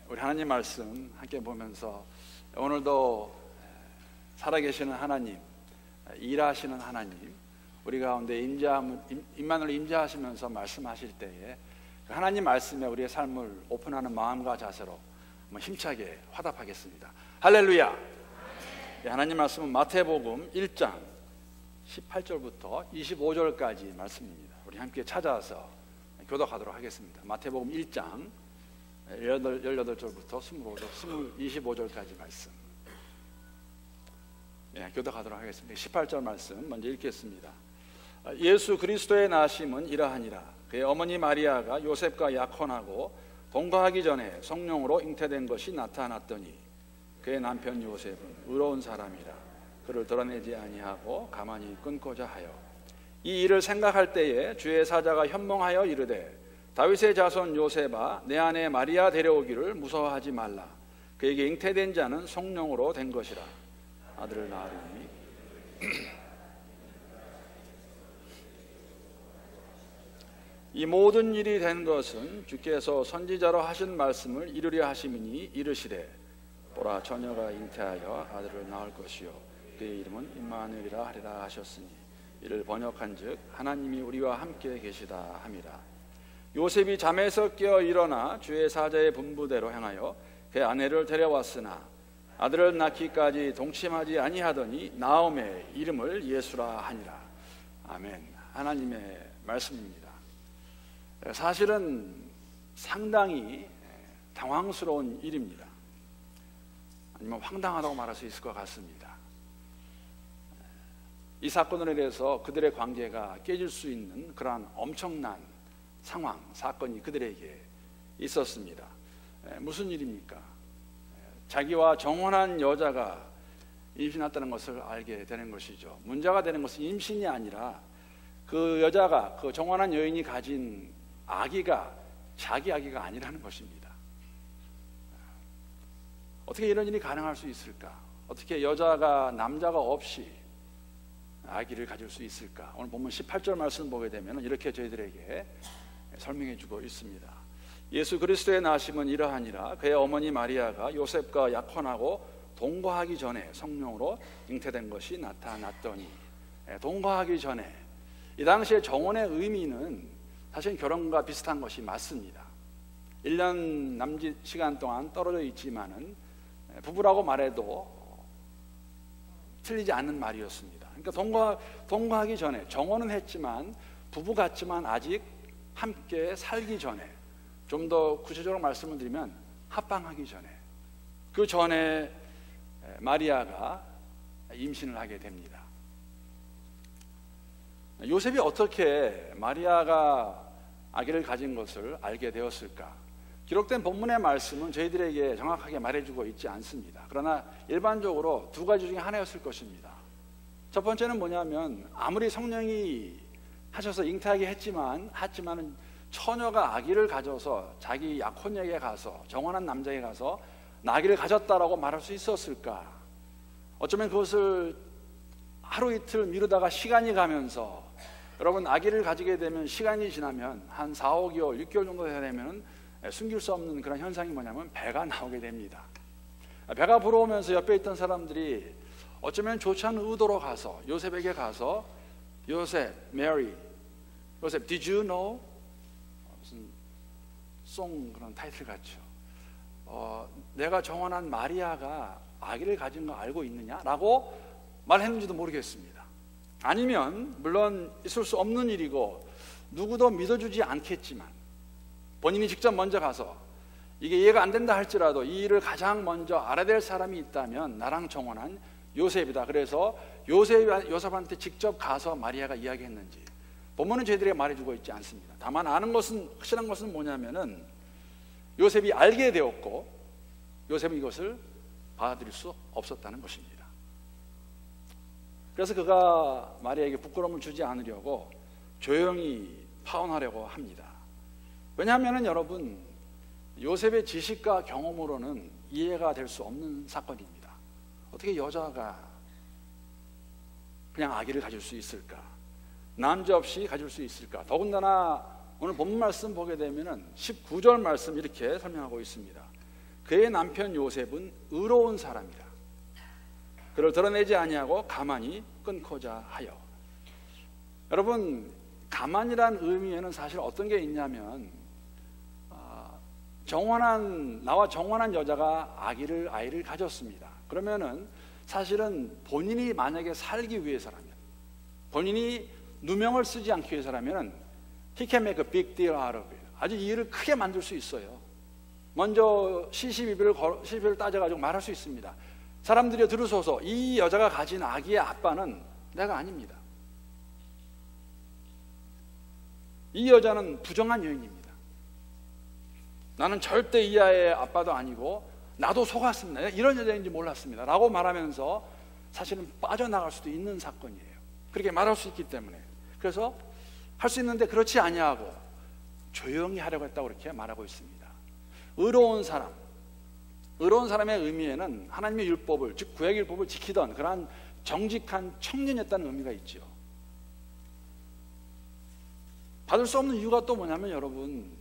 우리 하나님 말씀 함께 보면서 오늘도 살아계시는 하나님, 일하시는 하나님, 우리 가운데 임만을 임재하시면서 말씀하실 때에 하나님 말씀에 우리의 삶을 오픈하는 마음과 자세로 한번 힘차게 화답하겠습니다. 할렐루야. 하나님 말씀은 마태복음 1장 18절부터 25절까지 말씀입니다. 우리 함께 찾아서 교독하도록 하겠습니다. 마태복음 1장 18절부터 25절까지 말씀, 교독하도록 하겠습니다. 18절 말씀 먼저 읽겠습니다. 예수 그리스도의 나심은 이러하니라. 그의 어머니 마리아가 요셉과 약혼하고 동거하기 전에 성령으로 잉태된 것이 나타났더니 그의 남편 요셉은 의로운 사람이라 그를 드러내지 아니하고 가만히 끊고자 하여 이 일을 생각할 때에 주의 사자가 현몽하여 이르되 다윗의 자손 요셉아, 내 아내 마리아 데려오기를 무서워하지 말라. 그에게 잉태된 자는 성령으로 된 것이라. 아들을 낳으리니 이 모든 일이 된 것은 주께서 선지자로 하신 말씀을 이루려 하심이니 이르시되 보라, 처녀가 잉태하여 아들을 낳을 것이요 그의 이름은 임마누엘이라 하리라 하셨으니 이를 번역한즉 하나님이 우리와 함께 계시다 함이라. 요셉이 잠에서 깨어 일어나 주의 사자의 분부대로 행하여 그 아내를 데려왔으나 아들을 낳기까지 동침하지 아니하더니 나음의 이름을 예수라 하니라. 아멘. 하나님의 말씀입니다. 사실은 상당히 당황스러운 일입니다. 아니면 황당하다고 말할 수 있을 것 같습니다. 이 사건에 대해서 그들의 관계가 깨질 수 있는 그러한 엄청난 상황, 사건이 그들에게 있었습니다. 무슨 일입니까? 자기와 정혼한 여자가 임신했다는 것을 알게 되는 것이죠. 문제가 되는 것은 임신이 아니라 그 여자가, 그 정혼한 여인이 가진 아기가 자기 아기가 아니라는 것입니다. 어떻게 이런 일이 가능할 수 있을까? 어떻게 여자가 남자가 없이 아기를 가질 수 있을까? 오늘 본문 18절 말씀 보게 되면 이렇게 저희들에게 설명해 주고 있습니다. 예수 그리스도의 나심은 이러하니라. 그의 어머니 마리아가 요셉과 약혼하고 동거하기 전에 성령으로 잉태된 것이 나타났더니. 동거하기 전에, 이 당시에 정혼의 의미는 사실 결혼과 비슷한 것이 맞습니다. 1년 남짓 시간 동안 떨어져 있지만은 부부라고 말해도 틀리지 않는 말이었습니다. 그러니까 동거하기 전에 정혼은 했지만 부부 같지만 아직 함께 살기 전에, 좀 더 구체적으로 말씀을 드리면 합방하기 전에, 그 전에 마리아가 임신을 하게 됩니다. 요셉이 어떻게 마리아가 아기를 가진 것을 알게 되었을까? 기록된 본문의 말씀은 저희들에게 정확하게 말해주고 있지 않습니다. 그러나 일반적으로 두 가지 중에 하나였을 것입니다. 첫 번째는 뭐냐면, 아무리 성령이 하셔서 잉태하게 했지만은 처녀가 아기를 가져서 자기 약혼에게 가서, 정혼한 남자에게 가서 아기를 가졌다라고 말할 수 있었을까? 어쩌면 그것을 하루 이틀 미루다가 시간이 가면서, 여러분 아기를 가지게 되면 시간이 지나면 한 4, 5개월, 6개월 정도 되면 숨길 수 없는 그런 현상이 뭐냐면 배가 나오게 됩니다. 배가 불어오면서 옆에 있던 사람들이 어쩌면 좋지 않은 의도로 가서 요셉에게 가서, 요셉, 메리, 요셉, did you know? 무슨 송 그런 타이틀 같죠. 내가 정혼한 마리아가 아기를 가진 거 알고 있느냐? 라고 말했는지도 모르겠습니다. 아니면 물론 있을 수 없는 일이고 누구도 믿어주지 않겠지만 본인이 직접 먼저 가서 이게 이해가 안 된다 할지라도 이 일을 가장 먼저 알아야 될 사람이 있다면 나랑 정혼한 요셉이다. 그래서 요셉한테 직접 가서 마리아가 이야기했는지 본문은 저희들에게 말해주고 있지 않습니다. 다만 아는 것은, 확실한 것은 뭐냐면은 요셉이 알게 되었고 요셉은 이것을 받아들일 수 없었다는 것입니다. 그래서 그가 마리아에게 부끄러움을 주지 않으려고 조용히 파혼하려고 합니다. 왜냐하면 여러분, 요셉의 지식과 경험으로는 이해가 될 수 없는 사건입니다. 어떻게 여자가 그냥 아기를 가질 수 있을까? 남자 없이 가질 수 있을까? 더군다나 오늘 본문 말씀 보게 되면 19절 말씀 이렇게 설명하고 있습니다. 그의 남편 요셉은 의로운 사람이라 그를 드러내지 아니하고 가만히 끊고자 하여. 여러분, 가만이란 의미에는 사실 어떤 게 있냐면 나와 정혼한 여자가 아이를 가졌습니다. 그러면은 사실은 본인이 만약에 살기 위해서라면, 본인이 누명을 쓰지 않기 위해서라면 he can make a big deal out of it. 아주 이 일을 크게 만들 수 있어요. 먼저 시시비비를 따져가지고 말할 수 있습니다. 사람들이 들으소서, 이 여자가 가진 아기의 아빠는 내가 아닙니다. 이 여자는 부정한 여인입니다. 나는 절대 이 아이의 아빠도 아니고 나도 속았습니다. 이런 여자인지 몰랐습니다 라고 말하면서 사실은 빠져나갈 수도 있는 사건이에요. 그렇게 말할 수 있기 때문에. 그래서 할 수 있는데 그렇지 아니하고 조용히 하려고 했다고 그렇게 말하고 있습니다. 의로운 사람의 의미에는 하나님의 율법을, 즉 구약 율법을 지키던 그러한 정직한 청년이었다는 의미가 있죠. 받을 수 없는 이유가 또 뭐냐면, 여러분,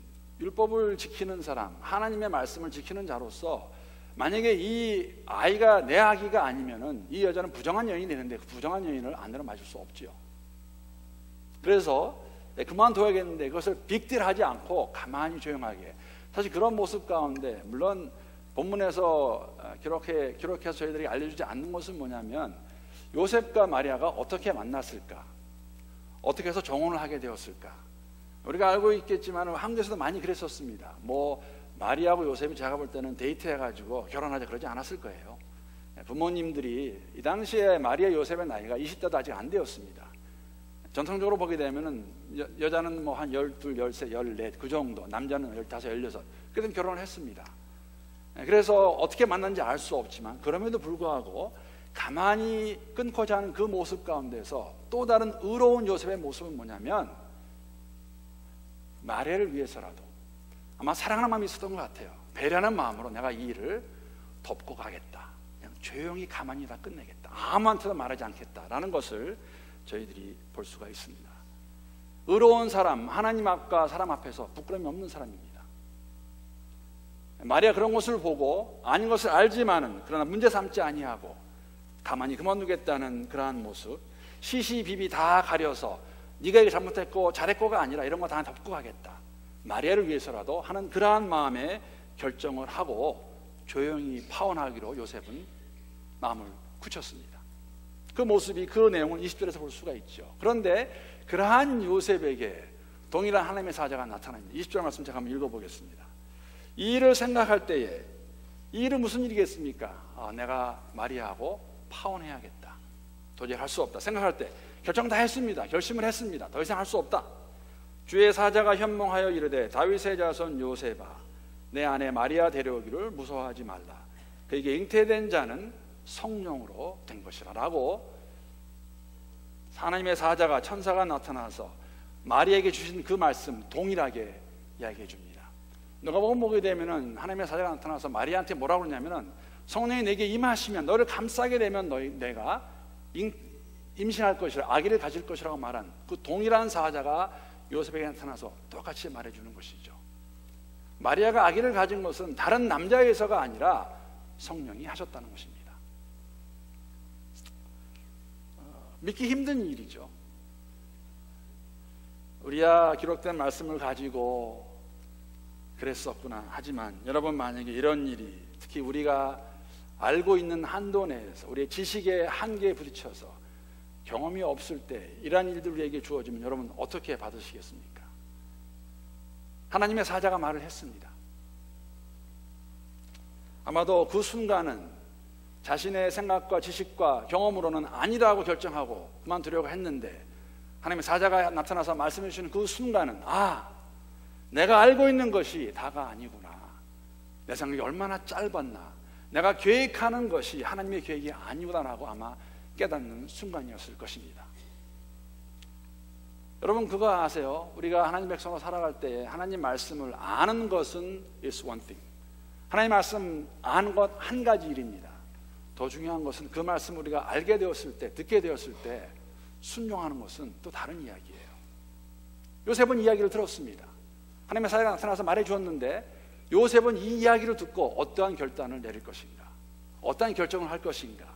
율법을 지키는 사람, 하나님의 말씀을 지키는 자로서 만약에 이 아이가 내 아기가 아니면은 이 여자는 부정한 여인이 되는데 그 부정한 여인을 아내로 맞을 수 없지요. 그래서 그만둬야겠는데 그것을 빅딜하지 않고 가만히 조용하게. 사실 그런 모습 가운데, 물론 본문에서 기록해서 저희들이 알려주지 않는 것은 뭐냐면, 요셉과 마리아가 어떻게 만났을까, 어떻게 해서 정혼을 하게 되었을까. 우리가 알고 있겠지만 한국에서도 많이 그랬었습니다. 마리아하고 요셉이 제가 볼 때는 데이트해가지고 결혼하자 그러지 않았을 거예요. 부모님들이 이 당시에 마리아 요셉의 나이가 20대도 아직 안 되었습니다. 전통적으로 보게 되면은 여자는 한 12, 13, 14 그 정도, 남자는 15, 16 그때 결혼을 했습니다. 그래서 어떻게 만난지 알 수 없지만 그럼에도 불구하고 가만히 끊고자 하는 그 모습 가운데서 또 다른 의로운 요셉의 모습은 뭐냐면, 마리아를 위해서라도 아마 사랑하는 마음이 있었던 것 같아요. 배려하는 마음으로 내가 이 일을 덮고 가겠다, 그냥 조용히 가만히 다 끝내겠다, 아무한테도 말하지 않겠다라는 것을 저희들이 볼 수가 있습니다. 의로운 사람, 하나님 앞과 사람 앞에서 부끄러움이 없는 사람입니다. 마리아 그런 것을 보고 아닌 것을 알지만은 그러나 문제 삼지 아니하고 가만히 그만두겠다는 그러한 모습, 시시비비 다 가려서 네가 이게 잘못했고 잘했고가 아니라 이런 거 다 덮고 가겠다, 마리아를 위해서라도 하는 그러한 마음의 결정을 하고 조용히 파혼하기로 요셉은 마음을 굳혔습니다. 그 모습이, 그 내용을 20절에서 볼 수가 있죠. 그런데 그러한 요셉에게 동일한 하나님의 사자가 나타납니다. 20절 말씀 제가 한번 읽어보겠습니다. 이 일을 생각할 때에, 이 일은 무슨 일이겠습니까? 내가 마리아하고 파혼해야겠다, 도저히 할 수 없다 생각할 때 결정 다 했습니다. 결심을 했습니다. 더 이상 할 수 없다. 주의 사자가 현몽하여 이르되, 다윗의 자손 요셉아, 내 아내 마리아 데려오기를 무서워하지 말라. 그에게 잉태된 자는 성령으로 된 것이라 라고 하나님의 사자가, 천사가 나타나서 마리아에게 주신 그 말씀 동일하게 이야기해 줍니다. 누가복음 보게 되면은 하나님의 사자가 나타나서 마리아한테 뭐라고 그러냐면은, 성령이 내게 임하시면 너를 감싸게 되면 내가 임신할 것이라, 아기를 가질 것이라고 말한 그 동일한 사자가 요셉에게 나타나서 똑같이 말해주는 것이죠. 마리아가 아기를 가진 것은 다른 남자에서가 아니라 성령이 하셨다는 것입니다. 믿기 힘든 일이죠. 우리야 기록된 말씀을 가지고 그랬었구나 하지만, 여러분, 만약에 이런 일이 특히 우리가 알고 있는 한도 내에서 우리의 지식의 한계에 부딪혀서 경험이 없을 때 이러한 일들 우리에게 주어지면 여러분 어떻게 받으시겠습니까? 하나님의 사자가 말을 했습니다. 아마도 그 순간은 자신의 생각과 지식과 경험으로는 아니라고 결정하고 그만두려고 했는데, 하나님의 사자가 나타나서 말씀해 주시는 그 순간은, 내가 알고 있는 것이 다가 아니구나, 내 생각이 얼마나 짧았나, 내가 계획하는 것이 하나님의 계획이 아니구나라고 아마 깨닫는 순간이었을 것입니다. 여러분, 그거 아세요? 우리가 하나님 백성으로 살아갈 때 하나님 말씀을 아는 것은 is one thing. 하나님 말씀 아는 것 한 가지 일입니다. 더 중요한 것은 그 말씀을 우리가 알게 되었을 때, 듣게 되었을 때 순종하는 것은 또 다른 이야기예요. 요셉은 이야기를 들었습니다. 하나님의 사자가 나타나서 말해 주었는데 요셉은 이 이야기를 듣고 어떠한 결단을 내릴 것인가, 어떠한 결정을 할 것인가,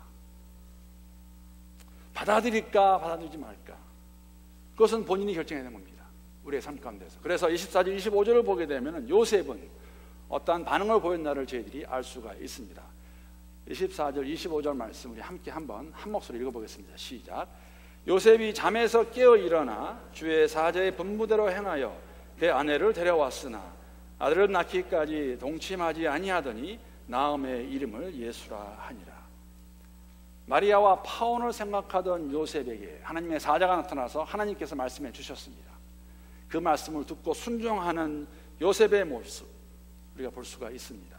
받아들일까 받아들이지 말까, 그것은 본인이 결정해야 되는 겁니다, 우리의 삶 가운데서. 그래서 24절 25절을 보게 되면 요셉은 어떠한 반응을 보였나를 저희들이 알 수가 있습니다. 24절 25절 말씀 우리 함께 한번 한 목소리 읽어보겠습니다. 시작. 요셉이 잠에서 깨어 일어나 주의 사자의 분부대로 행하여 그 아내를 데려왔으나 아들을 낳기까지 동침하지 아니하더니 나음의 이름을 예수라 하니라. 마리아와 파혼을 생각하던 요셉에게 하나님의 사자가 나타나서 하나님께서 말씀해 주셨습니다. 그 말씀을 듣고 순종하는 요셉의 모습 우리가 볼 수가 있습니다.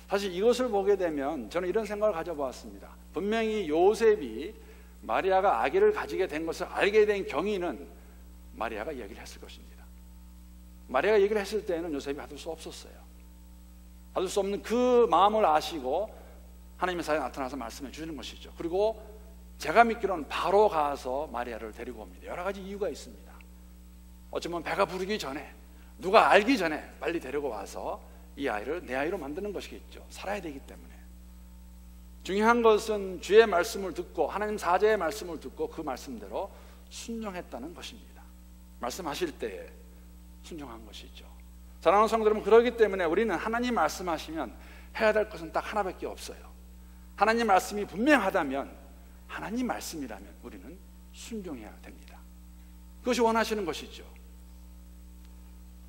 사실 이것을 보게 되면 저는 이런 생각을 가져보았습니다. 분명히 요셉이 마리아가 아기를 가지게 된 것을 알게 된 경위는 마리아가 얘기를 했을 것입니다. 마리아가 얘기를 했을 때는 요셉이 받을 수 없었어요. 받을 수 없는 그 마음을 아시고 하나님의 사자가 나타나서 말씀해 주시는 것이죠. 그리고 제가 믿기로는 바로 가서 마리아를 데리고 옵니다. 여러 가지 이유가 있습니다. 어쩌면 배가 부르기 전에, 누가 알기 전에 빨리 데리고 와서 이 아이를 내 아이로 만드는 것이겠죠. 살아야 되기 때문에. 중요한 것은 주의 말씀을 듣고 하나님 사자의 말씀을 듣고 그 말씀대로 순종했다는 것입니다. 말씀하실 때에 순종한 것이죠. 사랑하는 성도 여러분, 그렇기 때문에 우리는 하나님 말씀하시면 해야 될 것은 딱 하나밖에 없어요. 하나님 말씀이 분명하다면, 하나님 말씀이라면 우리는 순종해야 됩니다. 그것이 원하시는 것이죠.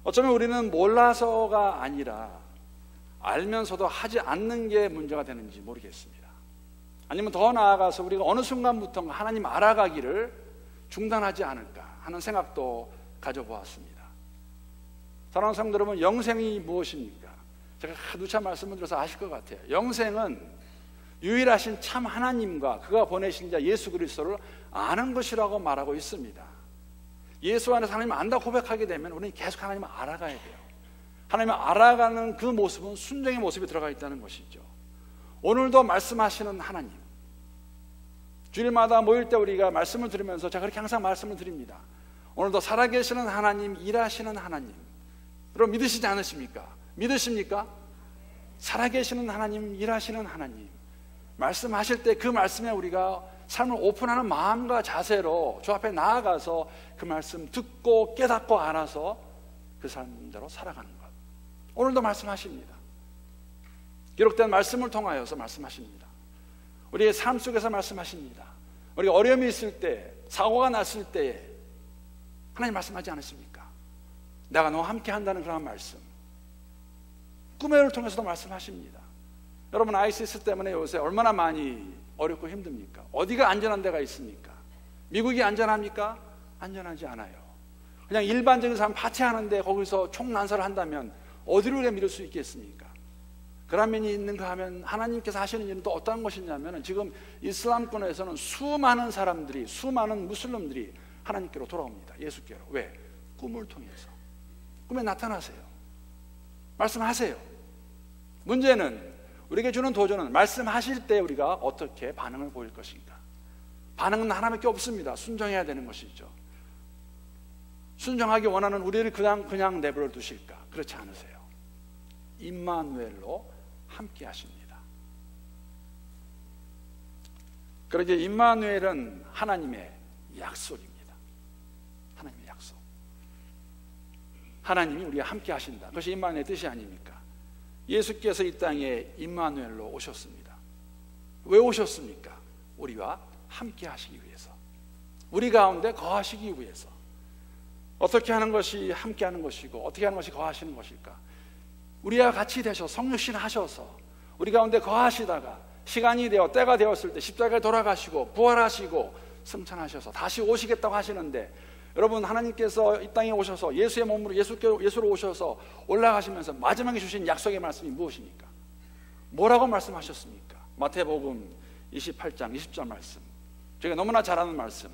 어쩌면 우리는 몰라서가 아니라 알면서도 하지 않는 게 문제가 되는지 모르겠습니다. 아니면 더 나아가서 우리가 어느 순간부터 하나님 알아가기를 중단하지 않을까 하는 생각도 가져보았습니다. 사랑하는 성도 여러분, 영생이 무엇입니까? 제가 누차 말씀을 드려서 아실 것 같아요. 영생은 유일하신 참 하나님과 그가 보내신 자 예수 그리스도를 아는 것이라고 말하고 있습니다. 예수 안에서 하나님을 안다 고백하게 되면 우리는 계속 하나님을 알아가야 돼요. 하나님을 알아가는 그 모습은 순종의 모습이 들어가 있다는 것이죠. 오늘도 말씀하시는 하나님, 주일마다 모일 때 우리가 말씀을 들으면서 제가 그렇게 항상 말씀을 드립니다. 오늘도 살아계시는 하나님, 일하시는 하나님, 여러분 믿으시지 않으십니까? 믿으십니까? 살아계시는 하나님, 일하시는 하나님, 말씀하실 때 그 말씀에 우리가 삶을 오픈하는 마음과 자세로 주 앞에 나아가서 그 말씀 듣고 깨닫고 알아서 그 삶대로 살아가는 것. 오늘도 말씀하십니다. 기록된 말씀을 통하여서 말씀하십니다. 우리의 삶 속에서 말씀하십니다. 우리가 어려움이 있을 때, 사고가 났을 때에 하나님 말씀하지 않으십니까? 내가 너와 함께 한다는 그런 말씀. 꿈의 를 통해서도 말씀하십니다. 여러분, 아이시스 때문에 요새 얼마나 많이 어렵고 힘듭니까? 어디가 안전한 데가 있습니까? 미국이 안전합니까? 안전하지 않아요. 그냥 일반적인 사람 파티하는데 거기서 총난사를 한다면 어디로 우리가 믿을 수 있겠습니까? 그런 면이 있는가 하면 하나님께서 하시는 일은 또 어떤 것이냐면, 지금 이슬람권에서는 수많은 사람들이, 수많은 무슬림들이 하나님께로 돌아옵니다. 예수께로. 왜? 꿈을 통해서. 꿈에 나타나세요. 말씀하세요. 문제는 우리에게 주는 도전은 말씀하실 때 우리가 어떻게 반응을 보일 것인가. 반응은 하나밖에 없습니다. 순종해야 되는 것이죠. 순종하기 원하는 우리를 그냥 내버려 두실까? 그렇지 않으세요. 임마누엘로 함께 하십니다. 그러기에 임마누엘은 하나님의 약속입니다. 하나님의 약속. 하나님이 우리와 함께 하신다. 그것이 임마누엘의 뜻이 아닙니까? 예수께서 이 땅에 임마누엘로 오셨습니다. 왜 오셨습니까? 우리와 함께 하시기 위해서, 우리 가운데 거하시기 위해서. 어떻게 하는 것이 함께 하는 것이고 어떻게 하는 것이 거하시는 것일까? 우리와 같이 되셔서 성육신 하셔서 우리 가운데 거하시다가 시간이 되어 때가 되었을 때 십자가에 돌아가시고 부활하시고 승천하셔서 다시 오시겠다고 하시는데, 여러분, 하나님께서 이 땅에 오셔서 예수의 몸으로 예수로 오셔서 올라가시면서 마지막에 주신 약속의 말씀이 무엇입니까? 뭐라고 말씀하셨습니까? 마태복음 28장 20절 말씀, 저희가 너무나 잘 아는 말씀,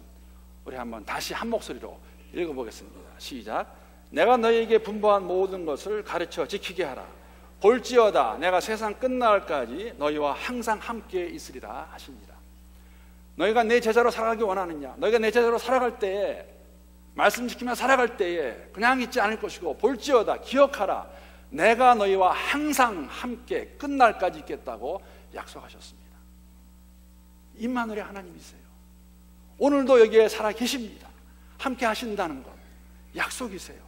우리 한번 다시 한 목소리로 읽어보겠습니다. 시작. 내가 너희에게 분부한 모든 것을 가르쳐 지키게 하라. 볼지어다 내가 세상 끝날까지 너희와 항상 함께 있으리라 하십니다. 너희가 내 제자로 살아가기 원하느냐? 너희가 내 제자로 살아갈 때에, 말씀 지키며 살아갈 때에 그냥 있지 않을 것이고, 볼지어다 기억하라. 내가 너희와 항상 함께 끝날까지 있겠다고 약속하셨습니다. 임마누엘의 하나님이세요. 오늘도 여기에 살아 계십니다. 함께 하신다는 것 약속이세요.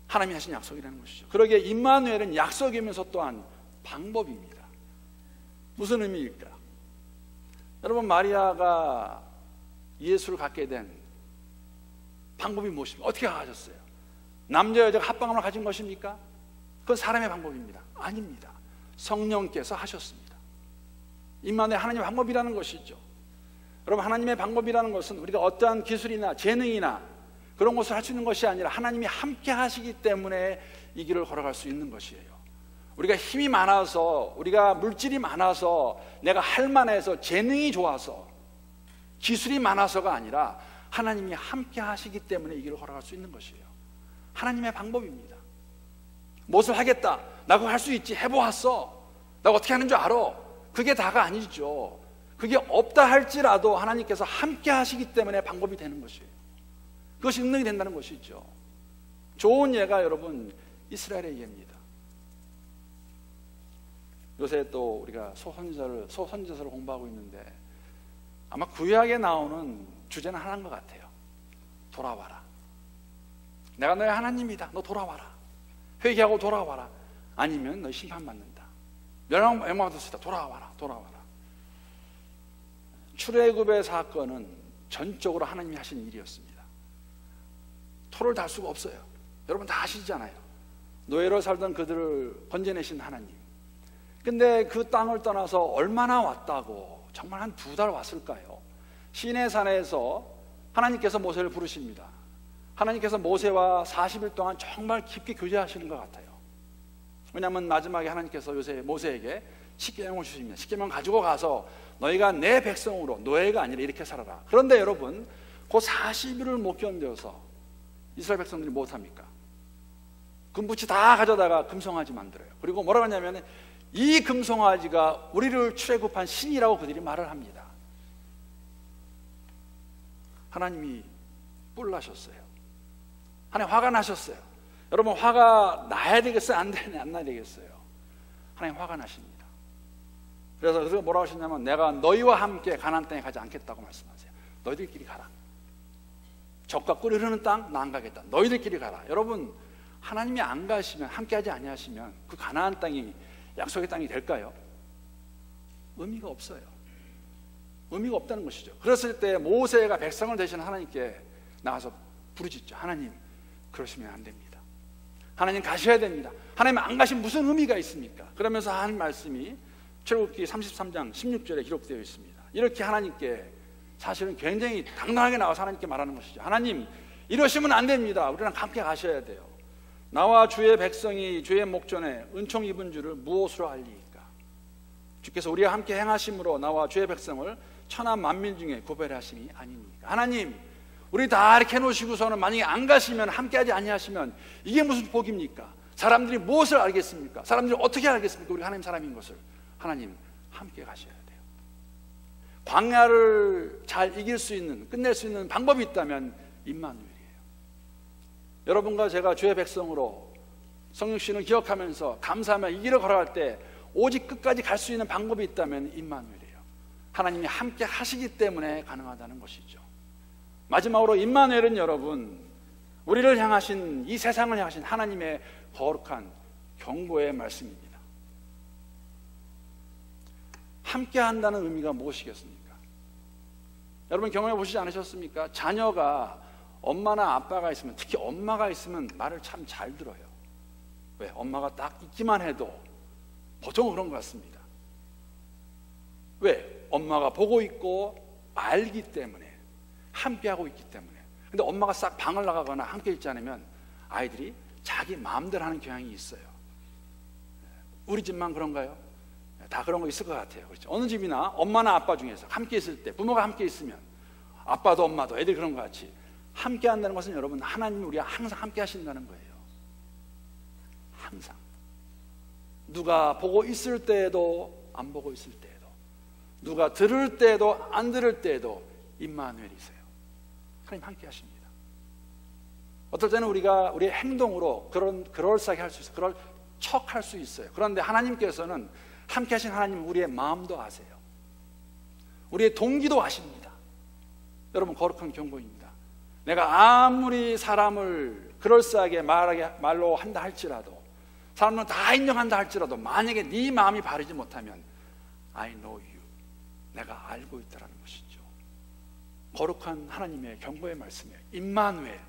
하나님이 하신 약속이라는 것이죠. 그러기에 임마누엘은 약속이면서 또한 방법입니다. 무슨 의미일까? 여러분, 마리아가 예수를 갖게 된 방법이 무엇입니까? 어떻게 가졌어요? 남자 여자가 합방을 가진 것입니까? 그건 사람의 방법입니다. 아닙니다. 성령께서 하셨습니다. 임마누엘 하나님의 방법이라는 것이죠. 여러분, 하나님의 방법이라는 것은 우리가 어떠한 기술이나 재능이나 그런 것을 할 수 있는 것이 아니라 하나님이 함께 하시기 때문에 이 길을 걸어갈 수 있는 것이에요. 우리가 힘이 많아서, 우리가 물질이 많아서, 내가 할 만해서, 재능이 좋아서, 기술이 많아서가 아니라 하나님이 함께 하시기 때문에 이 길을 걸어갈 수 있는 것이에요. 하나님의 방법입니다. 무엇을 하겠다, 나 그거 할 수 있지, 해보았어, 나 어떻게 하는 줄 알아, 그게 다가 아니죠. 그게 없다 할지라도 하나님께서 함께 하시기 때문에 방법이 되는 것이에요. 그것이 능력이 된다는 것이죠. 좋은 예가 여러분 이스라엘의 예입니다. 요새 또 우리가 소선지서를 공부하고 있는데 아마 구약에 나오는 주제는 하나인 것 같아요. 돌아와라. 내가 너의 하나님이다. 너 돌아와라. 회개하고 돌아와라. 아니면 너 심판받는다. 멸망받을 수 있다. 돌아와라. 돌아와라. 출애굽의 사건은 전적으로 하나님이 하신 일이었습니다. 토를 달 수가 없어요. 여러분 다 아시잖아요. 노예로 살던 그들을 건져내신 하나님. 근데 그 땅을 떠나서 얼마나 왔다고? 정말 한 2달 왔을까요? 시내산에서 하나님께서 모세를 부르십니다. 하나님께서 모세와 40일 동안 정말 깊게 교제하시는 것 같아요. 왜냐하면 마지막에 하나님께서 모세에게 십계명을 주십니다. 십계명 가지고 가서 너희가 내 백성으로, 노예가 아니라 이렇게 살아라. 그런데 여러분, 그 40일을 못 견뎌서 이스라엘 백성들이 못합니까? 금붙이 다 가져다가 금송아지 만들어요. 그리고 뭐라고 하냐면 이 금송아지가 우리를 출애굽한 신이라고 그들이 말을 합니다. 하나님이 뿔나셨어요. 하나님 화가 나셨어요. 여러분, 화가 나야 되겠어요? 안 나야 되겠어요? 하나님 화가 나십니다. 그래서 뭐라고 하셨냐면 내가 너희와 함께 가나안 땅에 가지 않겠다고 말씀하세요. 너희들끼리 가라. 적과 꿀이 흐르는 땅 나 안 가겠다. 너희들끼리 가라. 여러분, 하나님이 안 가시면, 함께하지 아니하시면 그 가나안 땅이 약속의 땅이 될까요? 의미가 없어요. 의미가 없다는 것이죠. 그랬을 때 모세가 백성을 대신 하나님께 나가서 부르짖죠. 하나님, 그러시면 안 됩니다. 하나님 가셔야 됩니다. 하나님 안 가시면 무슨 의미가 있습니까? 그러면서 하는 말씀이 출애굽기 33장 16절에 기록되어 있습니다. 이렇게 하나님께 사실은 굉장히 당당하게 나와서 하나님께 말하는 것이죠. 하나님, 이러시면 안 됩니다. 우리랑 함께 가셔야 돼요. 나와 주의 백성이 주의 목전에 은총 입은 줄을 무엇으로 알리이까? 주께서 우리와 함께 행하심으로 나와 주의 백성을 천하 만민 중에 구별하심이 아니니까. 하나님, 우리 다 이렇게 해놓으시고서는 만약에 안 가시면, 함께하지 아니하시면 이게 무슨 복입니까? 사람들이 무엇을 알겠습니까? 사람들이 어떻게 알겠습니까? 우리 하나님 사람인 것을. 하나님, 함께 가셔야 돼요. 광야를 잘 이길 수 있는, 끝낼 수 있는 방법이 있다면 임마누엘이에요. 여러분과 제가 주의 백성으로 성육신을 기억하면서 감사하며 이 길을 걸어갈 때 오직 끝까지 갈 수 있는 방법이 있다면 임마누엘이에요. 하나님이 함께 하시기 때문에 가능하다는 것이죠. 마지막으로 임마누엘은 여러분, 우리를 향하신, 이 세상을 향하신 하나님의 거룩한 경고의 말씀입니다. 함께 한다는 의미가 무엇이겠습니까? 여러분 경험해 보시지 않으셨습니까? 자녀가 엄마나 아빠가 있으면, 특히 엄마가 있으면 말을 참 잘 들어요. 왜? 엄마가 딱 있기만 해도 보통 그런 것 같습니다. 왜? 엄마가 보고 있고 알기 때문에, 함께하고 있기 때문에. 근데 엄마가 싹 방을 나가거나 함께 있지 않으면 아이들이 자기 마음대로 하는 경향이 있어요. 우리 집만 그런가요? 다 그런 거 있을 것 같아요. 그렇죠? 어느 집이나 엄마나 아빠 중에서 함께 있을 때, 부모가 함께 있으면 아빠도 엄마도 애들이 그런 것 같이 함께 한다는 것은 여러분, 하나님이 우리와 항상 함께 하신다는 거예요. 항상. 누가 보고 있을 때에도 안 보고 있을 때에도, 누가 들을 때에도 안 들을 때에도 임마누엘이세요. 하나님 함께 하십니다. 어떨 때는 우리가 우리의 행동으로 그럴싸하게 할 수 있어요. 그럴 척할 수 있어요. 그런데 하나님께서는 함께 하신 하나님은 우리의 마음도 아세요. 우리의 동기도 아십니다. 여러분, 거룩한 경고입니다. 내가 아무리 사람을 그럴싸하게 말로 한다 할지라도, 사람은 다 인정한다 할지라도, 만약에 네 마음이 바르지 못하면 I know you, 내가 알고 있다는 것이죠. 거룩한 하나님의 경고의 말씀이에요. 임마누엘,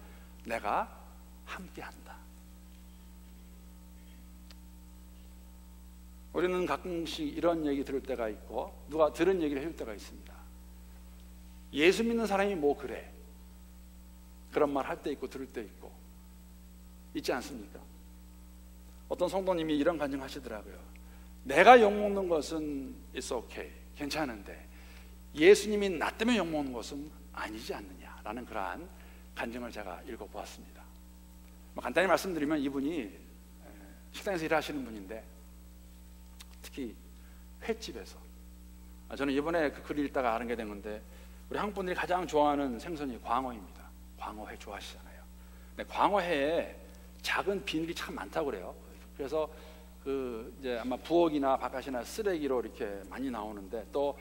내가 함께한다. 우리는 가끔씩 이런 얘기 들을 때가 있고, 누가 들은 얘기를 해줄 때가 있습니다. 예수 믿는 사람이 뭐 그래, 그런 말 할 때 있고 들을 때 있고 있지 않습니까? 어떤 성도님이 이런 간증하시더라고요. 내가 욕먹는 것은 it's okay, 괜찮은데 예수님이 나 때문에 욕먹는 것은 아니지 않느냐라는 그러한 간증을 제가 읽어보았습니다. 간단히 말씀드리면 이분이 식당에서 일하시는 분인데, 특히 횟집에서, 저는 이번에 그 글을 읽다가 아는 게 된 건데, 우리 한국 분들이 가장 좋아하는 생선이 광어입니다. 광어회 좋아하시잖아요. 근데 광어회에 작은 비늘이 참 많다고 그래요. 그래서 이제 아마 부엌이나 바깥이나 쓰레기로 이렇게 많이 나오는데, 또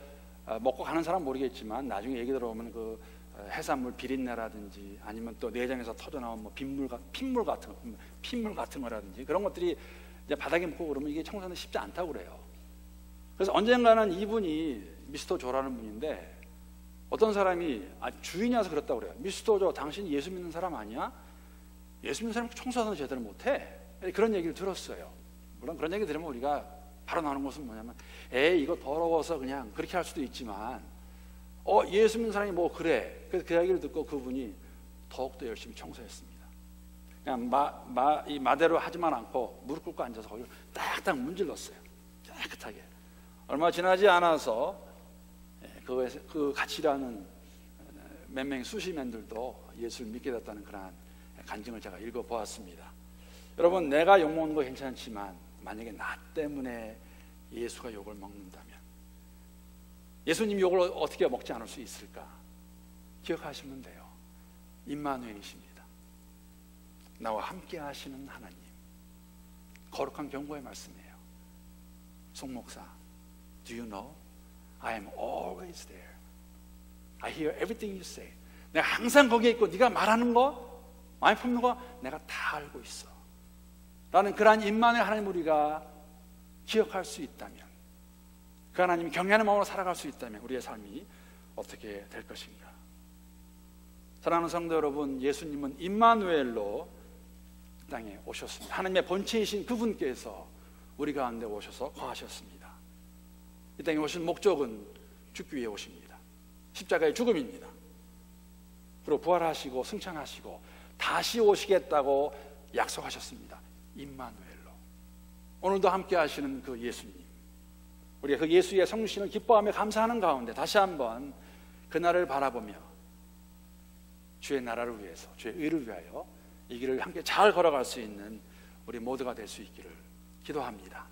먹고 가는 사람 모르겠지만 나중에 얘기 들어보면 그 해산물 비린내라든지 아니면 또 내장에서 터져 나온 뭐 핏물 같은 거라든지 그런 것들이 이제 바닥에 묻고 그러면 이게 청소하는 게 쉽지 않다고 그래요. 그래서 언젠가는 이분이 미스터 조라는 분인데, 어떤 사람이 주인이 와서 그랬다고 그래요. 미스터 조, 당신 예수 믿는 사람 아니야? 예수 믿는 사람 청소하는 제대로 못해? 그런 얘기를 들었어요. 물론 그런 얘기 들으면 우리가 바로 나오는 것은 뭐냐면, 에이 이거 더러워서 그냥 그렇게 할 수도 있지만, 예수 믿는 사람이 뭐 그래. 그래서 그 이야기를 듣고 그분이 더욱더 열심히 청소했습니다. 그냥 이 마대로 하지만 않고 무릎 꿇고 앉아서 거기를 딱딱 문질렀어요. 깨끗하게. 얼마 지나지 않아서 그 같이 일하는 몇 명의 수시맨들도 예수를 믿게 됐다는 그런 간증을 제가 읽어보았습니다. 여러분, 내가 욕먹는 거 괜찮지만 만약에 나 때문에 예수가 욕을 먹는다면, 예수님 욕을 어떻게 먹지 않을 수 있을까? 기억하시면 돼요. 임마누엘이십니다. 나와 함께 하시는 하나님. 거룩한 경고의 말씀이에요. 송 목사, Do you know? I am always there. I hear everything you say. 내가 항상 거기에 있고 네가 말하는 거, 많이 품는 거 내가 다 알고 있어 라는 그러한 임마누엘 하나님 우리가 기억할 수 있다면, 그 하나님이 경외하는 마음으로 살아갈 수 있다면 우리의 삶이 어떻게 될 것인가? 사랑하는 성도 여러분, 예수님은 임마누엘로 땅에 오셨습니다. 하나님의 본체이신 그분께서 우리 가운데 오셔서 거하셨습니다. 이 땅에 오신 목적은 죽기 위해 오십니다. 십자가의 죽음입니다. 그리고 부활하시고 승천하시고 다시 오시겠다고 약속하셨습니다. 임마누엘로. 오늘도 함께 하시는 그 예수님, 우리가 그 예수의 성신을 기뻐하며 감사하는 가운데 다시 한번 그날을 바라보며 주의 나라를 위해서, 주의 의를 위하여 이 길을 함께 잘 걸어갈 수 있는 우리 모두가 될 수 있기를 기도합니다.